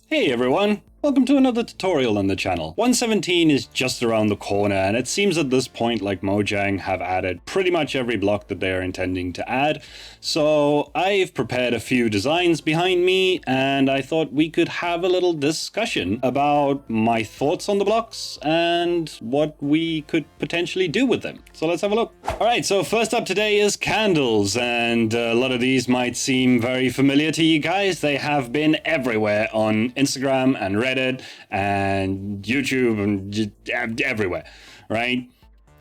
Hey everyone, welcome to another tutorial on the channel. 117 is just around the corner, and it seems at this point like Mojang have added pretty much every block that they're intending to add. So I've prepared a few designs behind me, and I thought we could have a little discussion about my thoughts on the blocks and what we could potentially do with them. So let's have a look. Alright, so first up today is candles, and a lot of these might seem very familiar to you guys. They have been everywhere on Instagram and Reddit and YouTube and everywhere, right?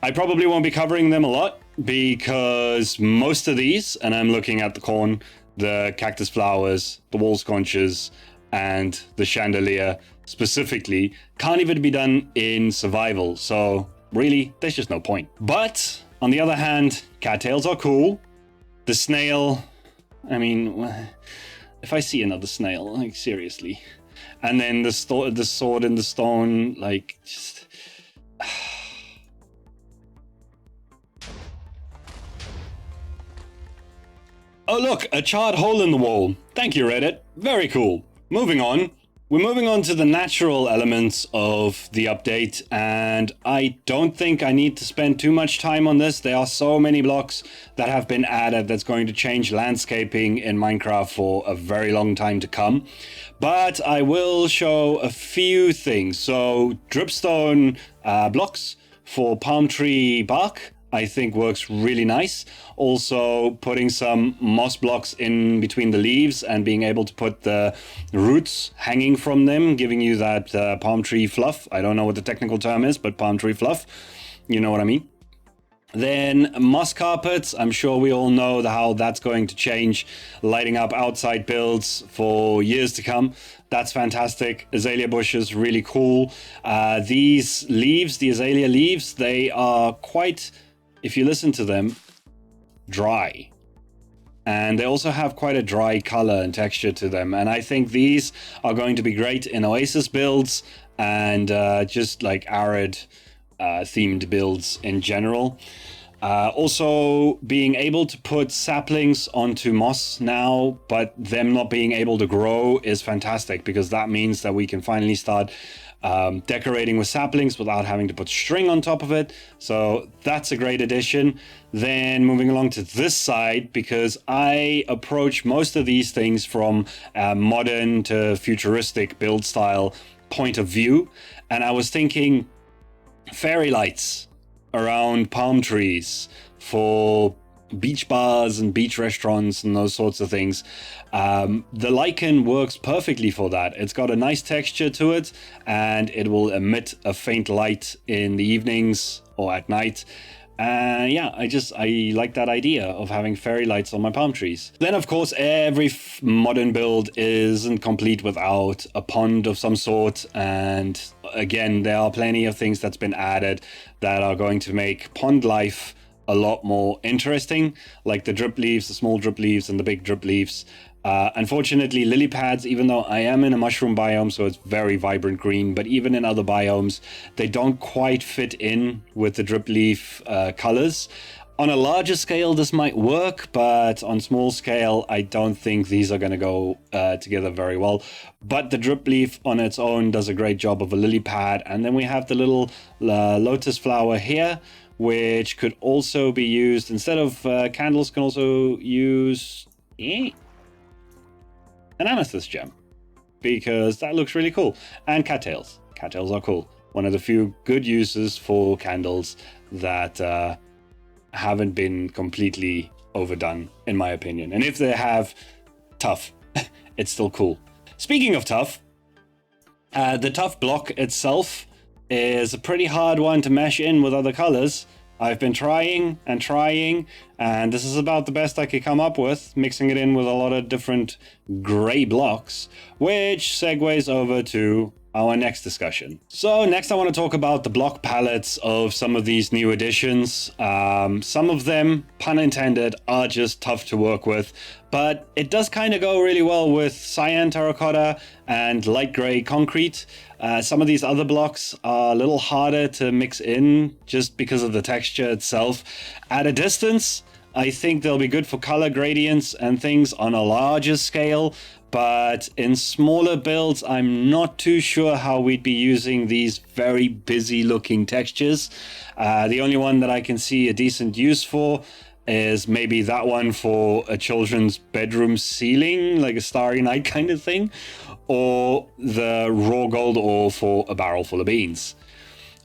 I probably won't be covering them a lot because most of these, and I'm looking at the corn, the cactus flowers, the wall sconches, and the chandelier specifically, can't even be done in survival. So really, there's just no point. But on the other hand, cattails are cool. The snail, I mean, if I see another snail, like seriously. And then the sword in the stone, like just... Oh look, a charred hole in the wall. Thank you, Reddit. Very cool. Moving on. We're moving on to the natural elements of the update, and I don't think I need to spend too much time on this. There are so many blocks that have been added that's going to change landscaping in Minecraft for a very long time to come. But I will show a few things. So dripstone blocks for palm tree bark, I think works really nice. Also putting some moss blocks in between the leaves and being able to put the roots hanging from them, giving you that palm tree fluff. I don't know what the technical term is, but palm tree fluff, you know what I mean. Then moss carpets, I'm sure we all know how that's going to change, lighting up outside builds for years to come. That's fantastic. Azalea bushes, really cool. These leaves, the azalea leaves, they are quite, if you listen to them, dry. And they also have quite a dry color and texture to them. And I think these are going to be great in Oasis builds and just like arid themed builds in general. Also being able to put saplings onto moss now, but them not being able to grow is fantastic, because that means that we can finally start decorating with saplings without having to put string on top of it. So that's a great addition. Then moving along to this side, because I approach most of these things from modern to futuristic build style point of view, and I was thinking fairy lights around palm trees for beach bars and beach restaurants and those sorts of things. The lichen works perfectly for that. It's got a nice texture to it, and it will emit a faint light in the evenings or at night. Yeah, I like that idea of having fairy lights on my palm trees. Then, of course, every modern build isn't complete without a pond of some sort. And again, there are plenty of things that's been added that are going to make pond life a lot more interesting, like the drip leaves, the small drip leaves and the big drip leaves. Unfortunately, lily pads, even though I am in a mushroom biome, so it's very vibrant green, but even in other biomes, they don't quite fit in with the drip leaf colors. On a larger scale, this might work, but on small scale, I don't think these are going to go together very well. But the drip leaf on its own does a great job of a lily pad. And then we have the little lotus flower here, which could also be used, instead of candles, can also use an amethyst gem, because that looks really cool. And cattails. Cattails are cool. One of the few good uses for candles that haven't been completely overdone, in my opinion. And if they have, tough. It's still cool. Speaking of tough, the tough block itself is a pretty hard one to mesh in with other colors. I've been trying, and this is about the best I could come up with, mixing it in with a lot of different gray blocks, which segues over to our next discussion. So next I want to talk about the block palettes of some of these new additions. Some of them, pun intended, are just tough to work with, but it does kind of go really well with cyan terracotta and light gray concrete. Some of these other blocks are a little harder to mix in just because of the texture itself. At a distance, I think they'll be good for color gradients and things on a larger scale, But in smaller builds, I'm not too sure how we'd be using these very busy looking textures. The only one that I can see a decent use for is maybe that one for a children's bedroom ceiling, like a Starry Night kind of thing, or the raw gold ore for a barrel full of beans.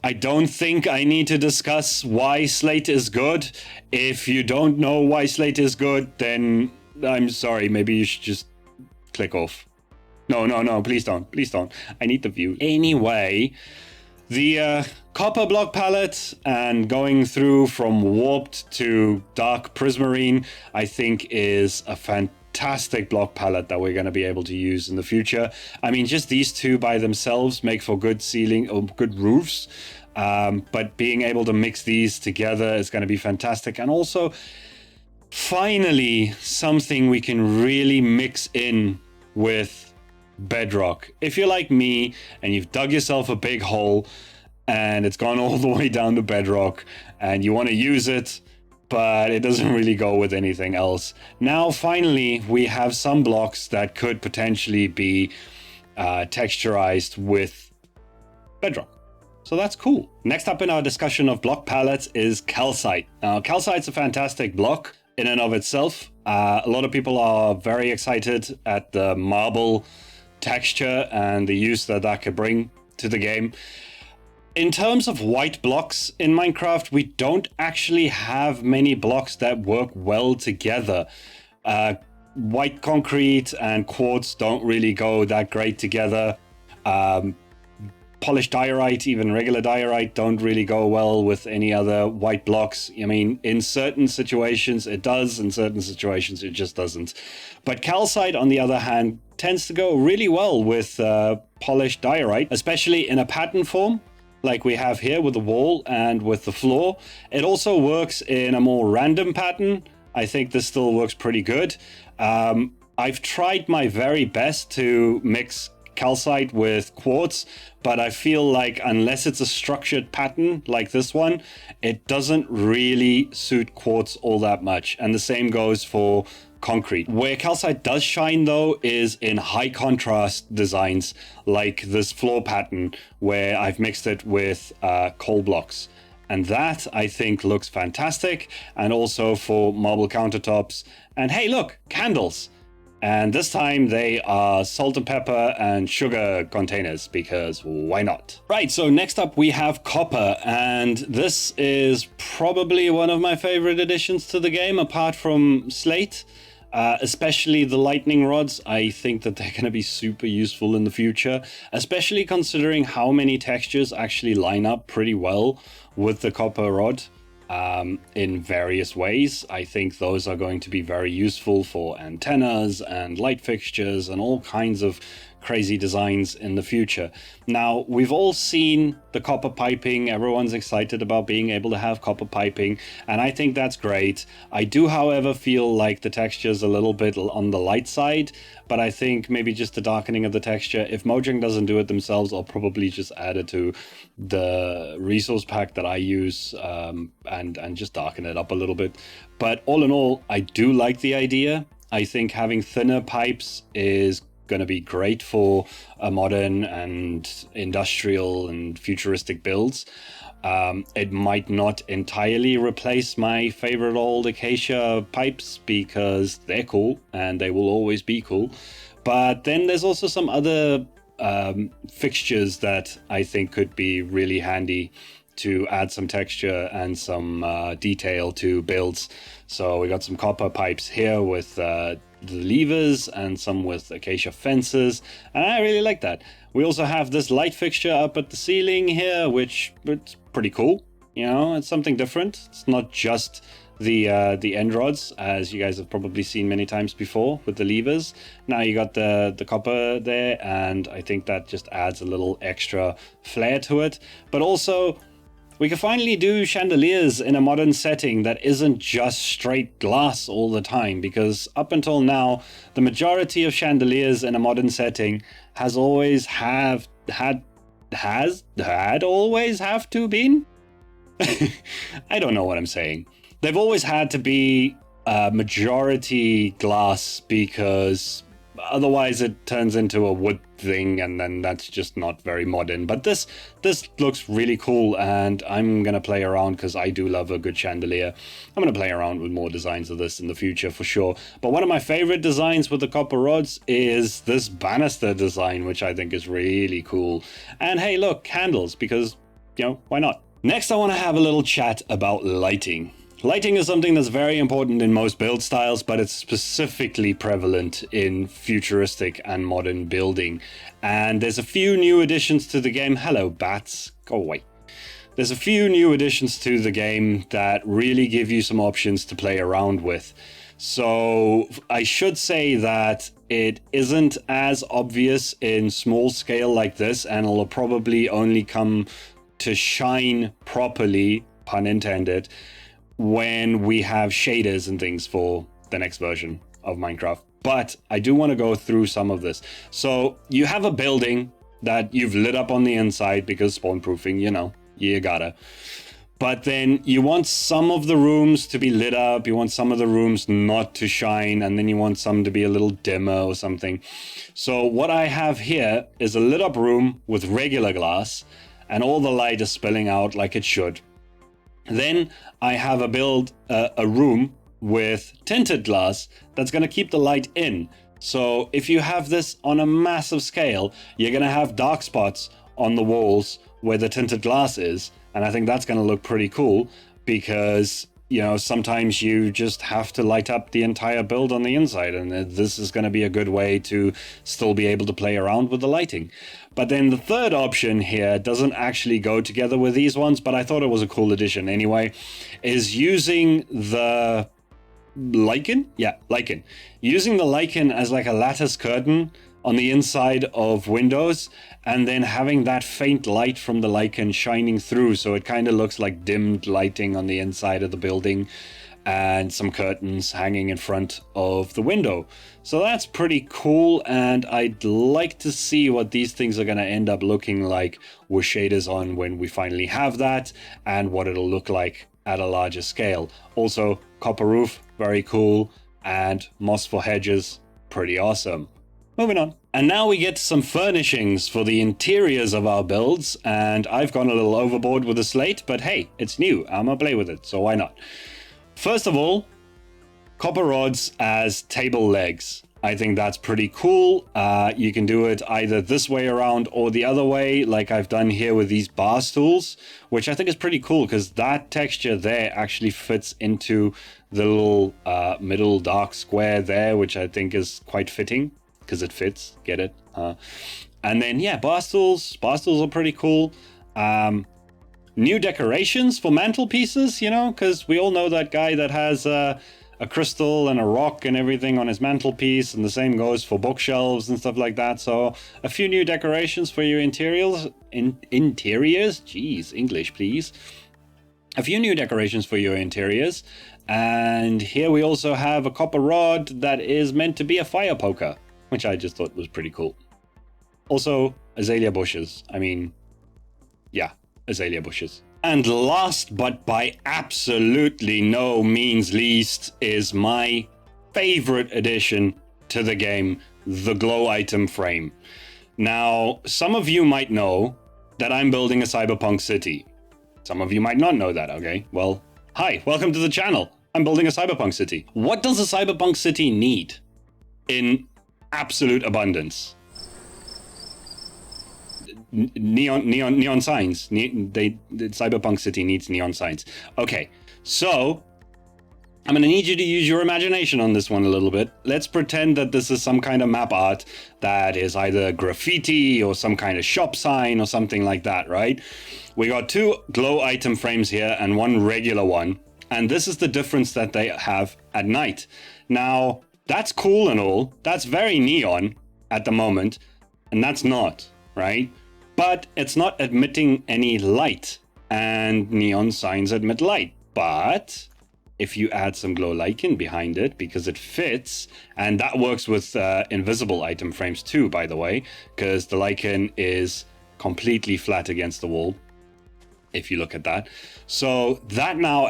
I don't think I need to discuss why slate is good. If you don't know why slate is good, then I'm sorry, maybe you should just click off. No, please don't. I need the view. Anyway, the copper block palette and going through from warped to dark prismarine, I think is a fantastic block palette that we're going to be able to use in the future. I mean, just these two by themselves make for good ceiling or good roofs. But being able to mix these together is going to be fantastic. And also, finally, something we can really mix in with bedrock. If you're like me and you've dug yourself a big hole and it's gone all the way down to bedrock and you want to use it, but it doesn't really go with anything else. Now, finally, we have some blocks that could potentially be texturized with bedrock. So that's cool. Next up in our discussion of block palettes is calcite. Now, calcite's a fantastic block in and of itself. A lot of people are very excited at the marble texture and the use that that could bring to the game. In terms of white blocks in Minecraft, we don't actually have many blocks that work well together. White concrete and quartz don't really go that great together. Polished diorite, even regular diorite, don't really go well with any other white blocks. I mean, in certain situations it does, in certain situations it just doesn't. But calcite, on the other hand, tends to go really well with polished diorite, especially in a pattern form, like we have here with the wall and with the floor. It also works in a more random pattern. I think this still works pretty good. I've tried my very best to mix calcite with quartz, but I feel like unless it's a structured pattern like this one, it doesn't really suit quartz all that much. And the same goes for concrete. Where calcite does shine though is in high contrast designs like this floor pattern where I've mixed it with coal blocks. And that I think looks fantastic. And also for marble countertops. And hey, look, candles. And this time they are salt and pepper and sugar containers, because why not? Right, so next up we have copper, and this is probably one of my favorite additions to the game apart from slate. Especially the lightning rods. I think that they're going to be super useful in the future, especially considering how many textures actually line up pretty well with the copper rod. In various ways. I think those are going to be very useful for antennas and light fixtures and all kinds of crazy designs in the future. Now, we've all seen the copper piping. Everyone's excited about being able to have copper piping, and I think that's great. I do, however, feel like the texture's a little bit on the light side, but I think maybe just the darkening of the texture. If Mojang doesn't do it themselves, I'll probably just add it to the resource pack that I use and just darken it up a little bit. But all in all, I do like the idea. I think having thinner pipes is going to be great for a modern and industrial and futuristic builds. It might not entirely replace my favorite old acacia pipes because they're cool and they will always be cool. But then there's also some other fixtures that I think could be really handy to add some texture and some detail to builds. So we got some copper pipes here with the levers and some with acacia fences, and I really like that. We also have this light fixture up at the ceiling here, which it's pretty cool. You know, it's something different. It's not just the end rods, as you guys have probably seen many times before with the levers. Now you got the copper there, and I think that just adds a little extra flair to it. But also, we can finally do chandeliers in a modern setting that isn't just straight glass all the time, because up until now, the majority of chandeliers in a modern setting has always always have to been? I don't know what I'm saying. They've always had to be majority glass because Otherwise it turns into a wood thing, and then that's just not very modern. But this looks really cool, and I'm gonna play around because I do love a good chandelier. I'm gonna play around with more designs of this in the future for sure. But one of my favorite designs with the copper rods is this banister design, which I think is really cool. And hey, look, candles, because, you know, why not? Next, I want to have a little chat about lighting. Lighting is something that's very important in most build styles, but it's specifically prevalent in futuristic and modern building. And there's a few new additions to the game. Hello, bats. Go away. There's a few new additions to the game that really give you some options to play around with. So I should say that it isn't as obvious in small scale like this, and it'll probably only come to shine properly, pun intended, when we have shaders and things for the next version of Minecraft. But I do want to go through some of this. So you have a building that you've lit up on the inside because spawn proofing, you know, you gotta. But then you want some of the rooms to be lit up, you want some of the rooms not to shine, and then you want some to be a little dimmer or something. So what I have here is a lit up room with regular glass, and all the light is spilling out like it should. Then I have a room with tinted glass that's going to keep the light in. So if you have this on a massive scale, you're going to have dark spots on the walls where the tinted glass is. And I think that's going to look pretty cool because, you know, sometimes you just have to light up the entire build on the inside. And this is going to be a good way to still be able to play around with the lighting. But then the third option here doesn't actually go together with these ones, but I thought it was a cool addition anyway, is using the lichen? Yeah, lichen. Using the lichen as like a lattice curtain on the inside of windows, and then having that faint light from the lichen shining through, so it kind of looks like dimmed lighting on the inside of the building, and some curtains hanging in front of the window. So that's pretty cool, and I'd like to see what these things are going to end up looking like with shaders on when we finally have that, and what it'll look like at a larger scale. Also, copper roof, very cool, and moss for hedges, pretty awesome. Moving on. And now we get to some furnishings for the interiors of our builds, and I've gone a little overboard with the slate, but hey, it's new. I'm gonna play with it, so why not? First of all, copper rods as table legs. I think that's pretty cool. You can do it either this way around or the other way, like I've done here with these bar stools, which I think is pretty cool because that texture there actually fits into the little middle dark square there, which I think is quite fitting because it fits. Get it? And then, yeah, bar stools. Bar stools are pretty cool. New decorations for mantelpieces, you know, because we all know that guy that has a crystal and a rock and everything on his mantelpiece, and the same goes for bookshelves and stuff like that. So a few new decorations for your interiors. Jeez, English, please. A few new decorations for your interiors. And here we also have a copper rod that is meant to be a fire poker, which I just thought was pretty cool. Also, azalea bushes. I mean, yeah, azalea bushes. And last but by absolutely no means least is my favorite addition to the game, the glow item frame. Now, some of you might know that I'm building a cyberpunk city. Some of you might not know that, okay? Well, hi, welcome to the channel. I'm building a cyberpunk city. What does a cyberpunk city need in absolute abundance? Neon signs. The cyberpunk city needs neon signs. Okay, so I'm gonna need you to use your imagination on this one a little bit. Let's pretend that this is some kind of map art that is either graffiti or some kind of shop sign or something like that, right? We got two glow item frames here and one regular one, and this is the difference that they have at night. Now, that's cool and all. That's very neon at the moment, and that's not, right? But it's not emitting any light, and neon signs emit light. But if you add some glow lichen behind it, because it fits, and that works with invisible item frames too, by the way, because the lichen is completely flat against the wall, if you look at that. So that now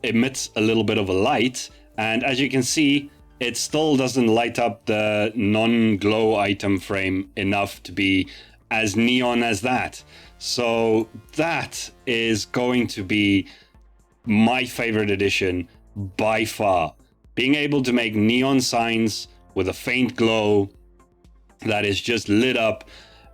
emits a little bit of a light, and as you can see, it still doesn't light up the non-glow item frame enough to be as neon as that. So that is going to be my favorite addition by far. Being able to make neon signs with a faint glow that is just lit up,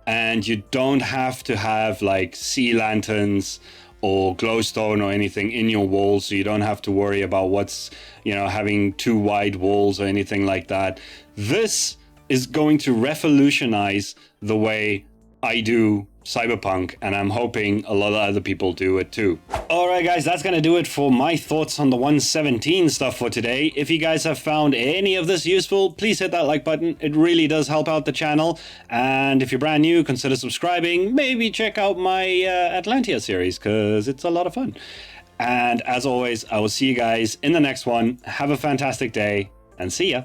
and you don't have to have like sea lanterns or glowstone or anything in your walls, so you don't have to worry about what's, you know, having too wide walls or anything like that. This is going to revolutionize the way I do Cyberpunk, and I'm hoping a lot of other people do it too. Alright guys, that's gonna do it for my thoughts on the 117 stuff for today. If you guys have found any of this useful, please hit that like button. It really does help out the channel. And if you're brand new, consider subscribing. Maybe check out my Atlantia series, because it's a lot of fun. And as always, I will see you guys in the next one. Have a fantastic day, and see ya.